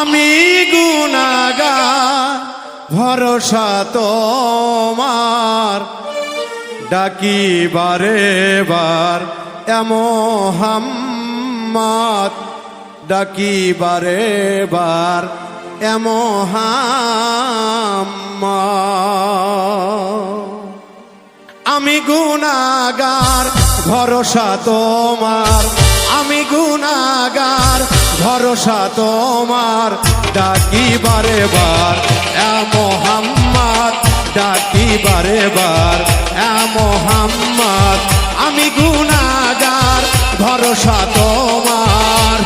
আমি গুনাহগার ভরসা তোমার, ডাকি বারে বার এ মোহাম্মদ, ডাকি বারে বার এ মোহাম্মদ। আমি গুনাহগার ভরসা তোমার, আমি গুনাহগার ভরসা তোমার, ডাকি বারে বার এ মোহাম্মদ, ডাকি বারে বার এ মোহাম্মদ। আমি গুনাহগার ভরসা তোমার,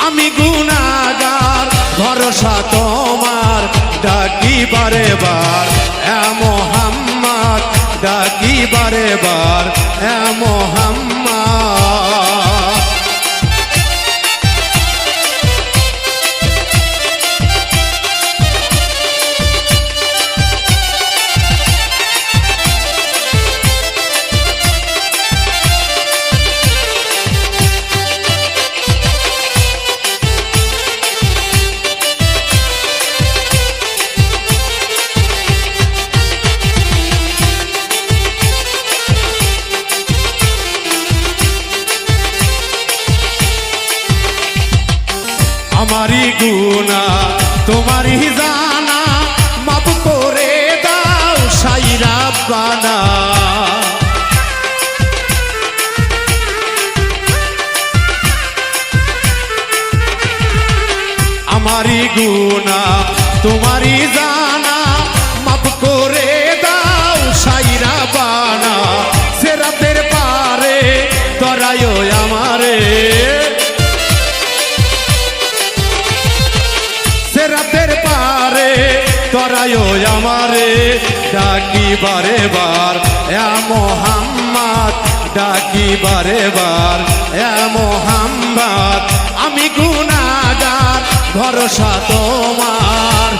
আমি গুনাহগার ভরসা তোমার, ডাকি বারে বার এ মোহাম্মদ, ডাকি বারে বার এ মোহাম্মদ। আমারি গুনাহ তোমারই জানা, মাফ করে দাও সাই রাব্বানা। আমারি গুনাহ তোমারই জানা, মাফ করে দাও সাই রাব্বানা। সিরাতের পারে তরায়ো আমারে, সিরাতের পারে তরায়ো আমারে, ডাকি বারে বার এ মোহাম্মদ, ডাকি বারে বার এ মোহাম্মদ। আমি গুনাহগার ভরসা তোমার,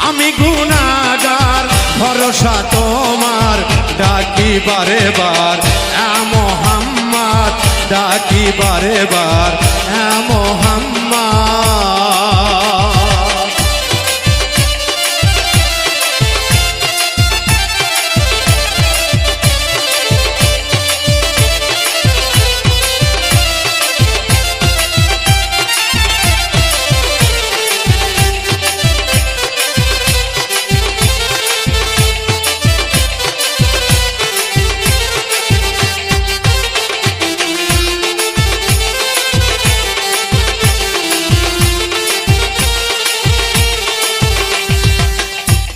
আমি গুনাহগার ভরসা তোমার, ডাকি বারে বার এ মোহাম্মদ, ডাকি বারে বার এ মোহাম্মদ।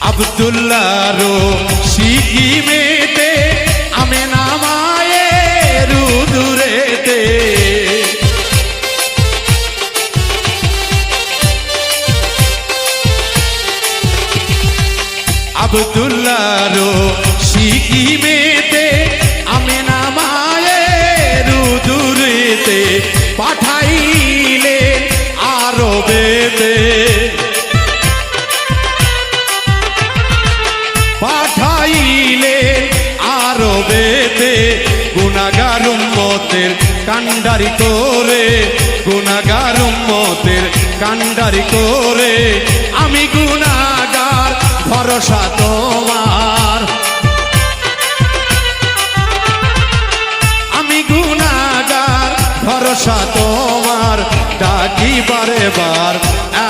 আব্দুল্লাহর সিকিমেতে আমেনা মায়ের উদুরেতে, আব্দুল্লাহর সিকিমেতে আমেনা মায়ের উদুরেতে, পাঠাইলেন আরবেতে, পাঠাইলেন আরবেতে। গুনাহগার উম্মতের কান্ডারি করে, গুনাহগার উম্মতের কান্ডারি করে। আমি গুনাহগার ভরসা তোমার, আমি গুনাহগার ভরসা তোমার, ডাকি বারে বার এ